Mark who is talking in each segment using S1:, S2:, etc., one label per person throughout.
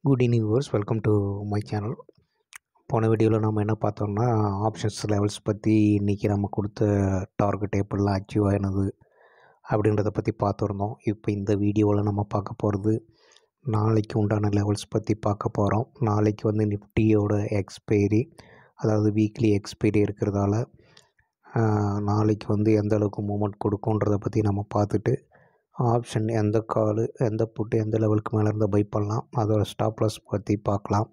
S1: Good evening viewers, welcome to my channel. போன வீடியோவில் நம்ம என்ன பார்த்தோம்னா ஆப்ஷன்ஸ் லெவல்ஸ் பற்றி இன்றைக்கி நம்ம கொடுத்த டார்கெட் எப்படிலாம் அச்சீவ் ஆகினது அப்படின்றத பற்றி பார்த்துருந்தோம். இப்போ இந்த வீடியோவில் நம்ம பார்க்க போகிறது நாளைக்கு உண்டான லெவல்ஸ் பற்றி பார்க்க போகிறோம். நாளைக்கு வந்து நிஃப்டியோட எக்ஸ்பைரி, அதாவது வீக்லி எக்ஸ்பைரி இருக்கிறதால நாளைக்கு வந்து எந்த அளவுக்கு மூமெண்ட் கொடுக்குன்றதை பற்றி நம்ம பார்த்துட்டு ஆப்ஷன் எந்த கால் எந்த புட்டு எந்த லெவலுக்கு மேலே இருந்தால் பை பண்ணலாம், அதோட ஸ்டாப் லாஸ் பற்றி பார்க்கலாம்.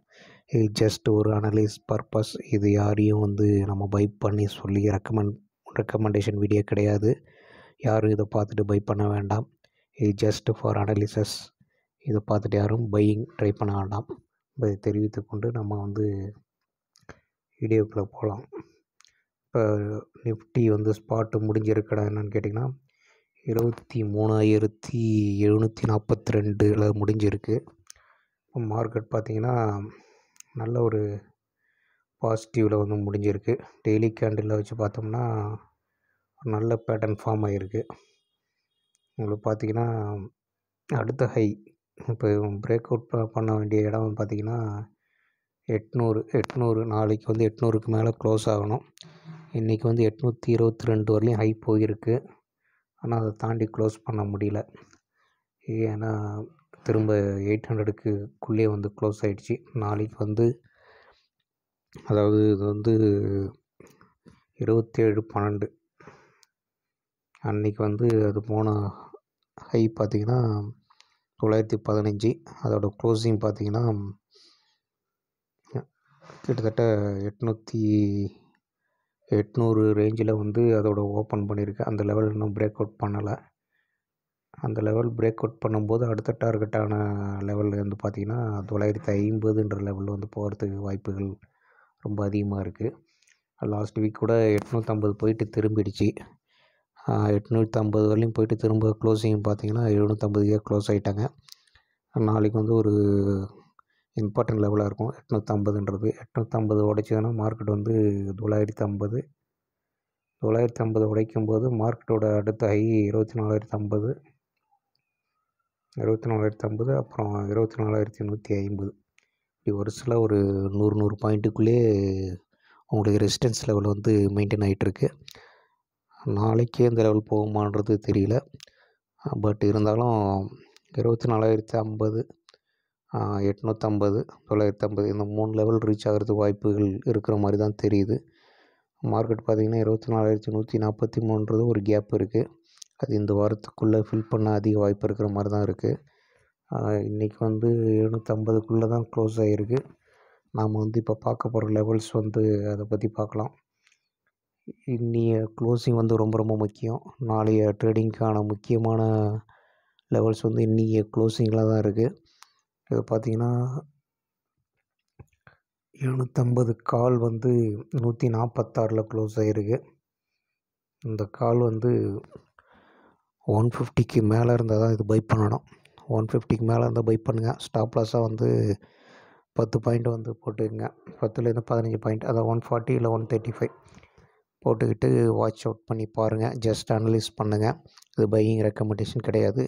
S1: இது ஜஸ்ட் ஒரு அனலைஸ் பர்பஸ். இது யாரையும் வந்து நம்ம பை பண்ணி சொல்லி ரெக்கமெண்டேஷன் வீடியோ கிடையாது. யாரும் இதை பார்த்துட்டு பை பண்ண வேண்டாம். இது ஜஸ்ட் ஃபார் அனலிசஸ். இதை பார்த்துட்டு யாரும் பையிங் ட்ரை பண்ண வேண்டாம். இதை தெரிவித்து கொண்டு நம்ம வந்து வீடியோக்குள்ளே போகலாம். இப்போ நிஃப்டி வந்து ஸ்பாட்டு முடிஞ்சிருக்கடா என்னென்னு கேட்டிங்கன்னா 23,742 முடிஞ்சிருக்கு. இப்போ மார்க்கெட் பார்த்திங்கன்னா நல்ல ஒரு பாசிட்டிவில் வந்து முடிஞ்சிருக்கு. டெய்லி கேண்டிலில் வச்சு பார்த்தோம்னா நல்ல பேட்டர்ன் ஃபார்ம் ஆகிருக்கு. உங்களுக்கு பார்த்திங்கன்னா அடுத்த ஹை இப்போ பிரேக் அவுட் பண்ண வேண்டிய இடம் பார்த்திங்கன்னா 800 நாளைக்கு வந்து 800க்கு மேலே க்ளோஸ் ஆகணும். இன்றைக்கி வந்து 822 வரலையும் ஹை போயிருக்கு. ஆனால் அதை தாண்டி க்ளோஸ் பண்ண முடியல. ஏன்னா திரும்ப 800க்குள்ளே வந்து க்ளோஸ் ஆகிடுச்சு. நாளைக்கு வந்து அதாவது இது வந்து 27/12 அன்றைக்கி வந்து அது போன ஹை பார்த்திங்கன்னா 915. அதோட க்ளோசிங் பார்த்திங்கன்னா கிட்டத்தட்ட 800 ரேஞ்சில் வந்து அதோட ஓப்பன் பண்ணியிருக்கு. அந்த லெவல் இன்னும் பிரேக் அவுட் பண்ணலை. அந்த லெவல் பிரேக் அவுட் பண்ணும்போது அடுத்த டார்கெட்டான லெவல் வந்து பார்த்திங்கன்னா 950 லெவலில் வந்து போகிறதுக்கு வாய்ப்புகள் ரொம்ப அதிகமாக இருக்குது. லாஸ்ட் வீக் கூட 850 போயிட்டு திரும்பிடுச்சு. 850 வரலையும் போயிட்டு திரும்ப க்ளோசிங் பார்த்திங்கன்னா 750 க்ளோஸ் ஆகிட்டாங்க. நாளைக்கு வந்து ஒரு இம்பார்ட்டன்ட் லெவலாக இருக்கும் 850. 850 உடைச்சதுன்னா மார்க்கெட் வந்து 950 உடைக்கும்போது மார்க்கெட்டோட அடுத்த ஹை 24,050 அப்புறம் 24,150. இப்படி ஒரு சில ஒரு 100 பாயிண்ட்டுக்குள்ளே உங்களுக்கு ரெசிஸ்டன்ஸ் லெவல் வந்து மெயின்டைன் ஆகிட்டுருக்கு. நாளைக்கே இந்த லெவல் போகுமான்றது தெரியல. பட் இருந்தாலும் 24,050, 850, 950 இந்த 3 லெவல் ரீச் ஆகிறதுக்கு வாய்ப்புகள் இருக்கிற மாதிரி தான் தெரியுது. மார்க்கெட் பார்த்திங்கன்னா 24,143 ஒரு கேப் இருக்குது. அது இந்த வாரத்துக்குள்ளே ஃபில் பண்ண அதிக வாய்ப்பு இருக்கிற மாதிரி தான் இருக்குது. இன்றைக்கி வந்து 750க்குள்ளே தான் க்ளோஸ் ஆகிருக்கு. நாம் வந்து இப்போ பார்க்க போகிற லெவல்ஸ் வந்து அதை பற்றி பார்க்கலாம். இன்னைய க்ளோசிங் வந்து ரொம்ப ரொம்ப முக்கியம். நாளைய ட்ரேடிங்க்கான முக்கியமான லெவல்ஸ் வந்து இன்றைக்கி க்ளோசிங்கில் தான் இருக்குது. இது பார்த்திங்கன்னா 750 கால் வந்து 146 க்ளோஸ் ஆகிருக்கு. இந்த கால் வந்து 150க்கு மேலே இருந்தால் தான் இது பை பண்ணணும். 150க்கு மேலே இருந்தால் பை பண்ணுங்கள். ஸ்டாப் லாஸாக வந்து 10 பாயிண்ட் வந்து போட்டுக்கங்க. 10லேருந்து 15 பாயிண்ட், அதாவது 140 இல்லை 135 போட்டுக்கிட்டு வாட்ச் அவுட் பண்ணி பாருங்கள். ஜஸ்ட் அனலைஸ் பண்ணுங்கள். இது பையிங் ரெக்கமெண்டேஷன் கிடையாது.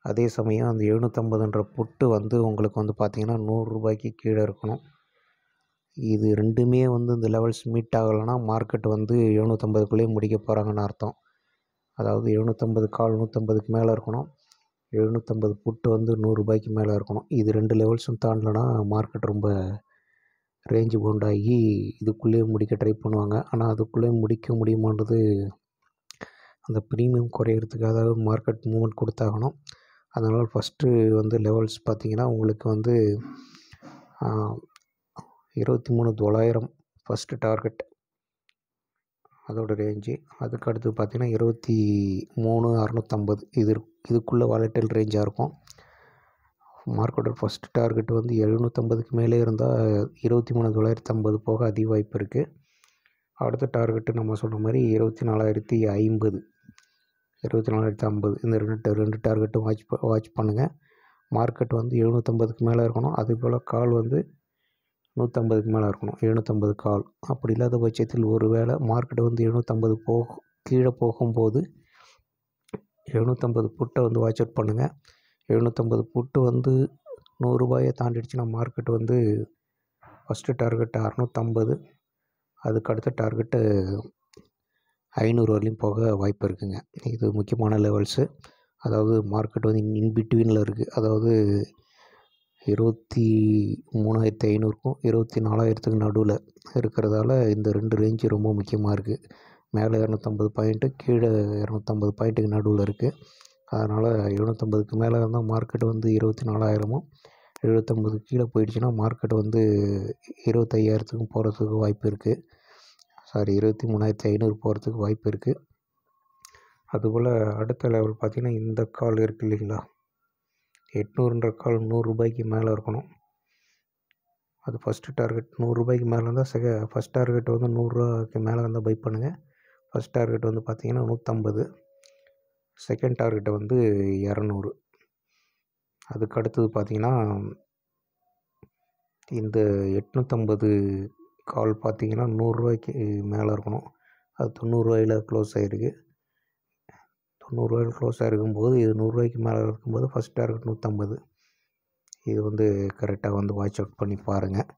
S1: அதே சமயம் அந்த 750 புட்டு வந்து உங்களுக்கு வந்து பார்த்திங்கன்னா 100 ரூபாய்க்கு கீழே இருக்கணும். இது ரெண்டுமே வந்து இந்த லெவல்ஸ் மீட் ஆகலைன்னா மார்க்கெட் வந்து 750க்குள்ளேயே முடிக்க போகிறாங்கன்னு அர்த்தம். அதாவது 750 கால் 150க்கு மேலே இருக்கணும். 750 புட்டு வந்து 100 ரூபாய்க்கு மேலே இருக்கணும். இது ரெண்டு லெவல்ஸும் தாண்டலைன்னா மார்க்கெட் ரொம்ப ரேஞ்சு பவுண்டாகி இதுக்குள்ளேயே முடிக்க ட்ரை பண்ணுவாங்க. ஆனால் அதுக்குள்ளே முடிக்க முடியுமான்றது அந்த ப்ரீமியம் குறையிறதுக்காக மார்க்கெட் மூவ்மெண்ட் கொடுத்தாகணும். அதனால் ஃபஸ்ட்டு வந்து லெவல்ஸ் பார்த்திங்கன்னா உங்களுக்கு வந்து 23,900 ஃபஸ்ட்டு டார்கெட், அதோட ரேஞ்சு. அதுக்கு அடுத்து பார்த்திங்கன்னா 23,650. இதுக்குள்ளே வாலட்டைல் ரேஞ்சாக இருக்கும். மார்க்கெட்டோட ஃபஸ்ட் டார்கெட் வந்து 750க்கு மேலே இருந்தால் 23,950 போக அதிக வாய்ப்பு இருக்குது. அடுத்த டார்கெட்டு நம்ம சொன்ன மாதிரி 24,050, 24,050. இந்த ரெண்டு டார்கெட்டும் வாட்ச் பண்ணுங்கள். மார்க்கெட் வந்து 750க்கு மேலே இருக்கணும். அதேபோல் கால் வந்து 150க்கு மேலே இருக்கணும். 750 கால். அப்படி இல்லாத பட்சத்தில் ஒரு வேளை மார்க்கெட் வந்து 750 கீழே போகும்போது 750 புட்டை வந்து வாட்ச் அவுட் பண்ணுங்கள். 750 புட்டு வந்து ரூ. 100 தாண்டிடுச்சுன்னா மார்க்கெட் வந்து ஃபஸ்ட்டு டார்கெட் 650, அதுக்கு அடுத்த டார்கெட்டு 500 வரலையும் போக வாய்ப்பு இருக்குதுங்க. இது முக்கியமான லெவல்ஸு. அதாவது மார்க்கெட் வந்து இன்பிட்வீனில் இருக்குது. அதாவது 23,500க்கும் 24,000க்கு நடுவில் இருக்கிறதால இந்த 2 ரேஞ்சு ரொம்ப முக்கியமாக இருக்குது. மேலே 250 பாயிண்ட்டு, கீழே 250 பாயிண்ட்டுக்கு நடுவில் இருக்குது. அதனால் 750க்கு மேலே இருந்தால் மார்க்கெட் வந்து 24,000மும், 750 கீழே போயிடுச்சுன்னா மார்க்கெட் வந்து 25,000த்துக்கும் போகிறதுக்கு வாய்ப்பு இருக்குது. 23,500 போகிறதுக்கு வாய்ப்பு இருக்குது. அதுபோல் அடுத்த லெவல் பார்த்திங்கன்னா இந்த கால் இருக்குது இல்லைங்களா, 800ன்ற கால் ரூ. 100 மேலே இருக்கணும். அது ஃபஸ்ட்டு டார்கெட் ரூ. 100 மேலே இருந்தால் ஃபஸ்ட் டார்கெட் வந்து ரூ. 100க்கு மேலே இருந்தால் பை பண்ணுங்கள். ஃபஸ்ட் டார்கெட் வந்து பார்த்திங்கன்னா 150, செகண்ட் டார்கெட்டை வந்து 200. அதுக்கு அடுத்தது பார்த்திங்கன்னா இந்த 850 கால் பார்த்திங்கன்னா ரூ. 100க்கு மேலே இருக்கணும். அது 90 க்ளோஸ் ஆகிருக்கு. 90 க்ளோஸ் ஆகிருக்கும்போது இது ரூ. 100க்கு மேலே இருக்கும்போது ஃபஸ்ட் டார்கெட் 150. இது வந்து கரெக்டாக வந்து வாட்ச் அவுட் பண்ணி பாருங்கள்.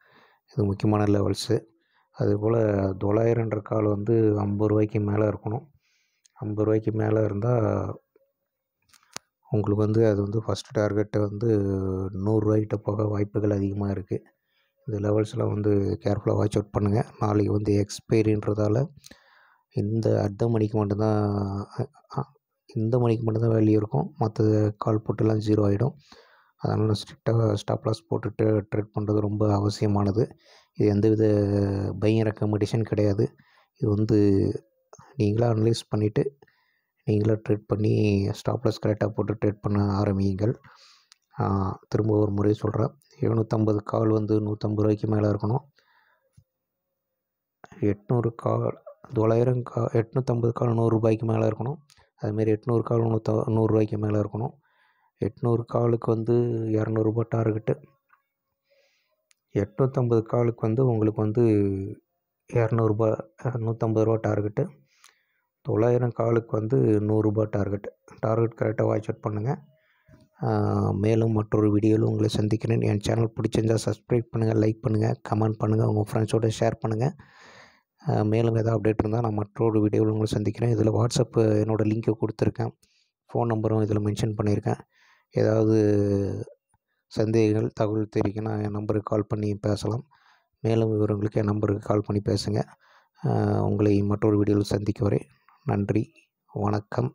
S1: இது முக்கியமான லெவல்ஸு. அதுபோல் 900ன்ற கால் வந்து ரூ. 50க்கு மேலே இருக்கணும். ரூ. 50க்கு மேலே இருந்தால் உங்களுக்கு வந்து அது வந்து ஃபஸ்ட் டார்கெட்டை வந்து ரூ. 100 போக வாய்ப்புகள் அதிகமாக இருக்குது. இந்த லெவல்ஸ்லாம் வந்து கேர்ஃபுல்லாக வாட்ச் அவுட் பண்ணுங்கள். நாளைக்கு வந்து எக்ஸ்பைரின்றதால இந்த மணிக்கு மட்டும்தான் வேல்யூ இருக்கும். மற்ற கால் போட்டுலாம் 0 ஆகிடும். அதனால் ஸ்ட்ரிக்டாக ஸ்டாப் லாஸ் போட்டுட்டு ட்ரேட் பண்ணுறது ரொம்ப அவசியமானது. இது எந்தவித பையிங் ரெக்கமெண்டேஷன் கிடையாது. இது வந்து நீங்களாக அனலைஸ் பண்ணிவிட்டு நீங்களாக ட்ரேட் பண்ணி ஸ்டாப் லாஸ் கரெக்டாக போட்டு ட்ரேட் பண்ண ஆரம்பியுங்கள். திரும்ப ஒரு முறை சொல்கிறேன், 750 கால் வந்து ரூ. 150க்கு மேலே இருக்கணும். 800 கால் 850 கால் ரூ. 100க்கு மேலே இருக்கணும். அதுமாரி 800 கால் ரூ. 100க்கு மேலே இருக்கணும். 800 காலுக்கு வந்து ரூ. 200 டார்கெட்டு. 850 காலுக்கு வந்து உங்களுக்கு வந்து ரூ. 150 டார்கெட்டு. 900 காலுக்கு வந்து ரூ. 100 டார்கெட் கரெக்டாக வாட்ச் அவுட் பண்ணுங்கள். மேலும் மற்றொரு வீடியோவில் உங்களை சந்திக்கிறேன். என் சேனல் பிடிச்சிருந்தால் சப்ஸ்கிரைப் பண்ணுங்கள், லைக் பண்ணுங்கள், கமெண்ட் பண்ணுங்கள், உங்கள் ஃப்ரெண்ட்ஸோடு ஷேர் பண்ணுங்கள். மேலும் எதாவது அப்டேட் இருந்தால் நான் மற்றொரு வீடியோவில் உங்களை சந்திக்கிறேன். இதில் வாட்ஸ்அப் என்னோடய லிங்க்கை கொடுத்துருக்கேன். ஃபோன் நம்பரும் இதில் மென்ஷன் பண்ணியிருக்கேன். ஏதாவது சந்தேகங்கள், தகவல் தெரிவிக்கனா என் நம்பருக்கு கால் பண்ணி பேசலாம். மேலும் விவரங்களுக்கு என் நம்பருக்கு கால் பண்ணி பேசுங்க. உங்களை மற்றொரு வீடியோவில் சந்திக்கும் வரை நன்றி, வணக்கம்.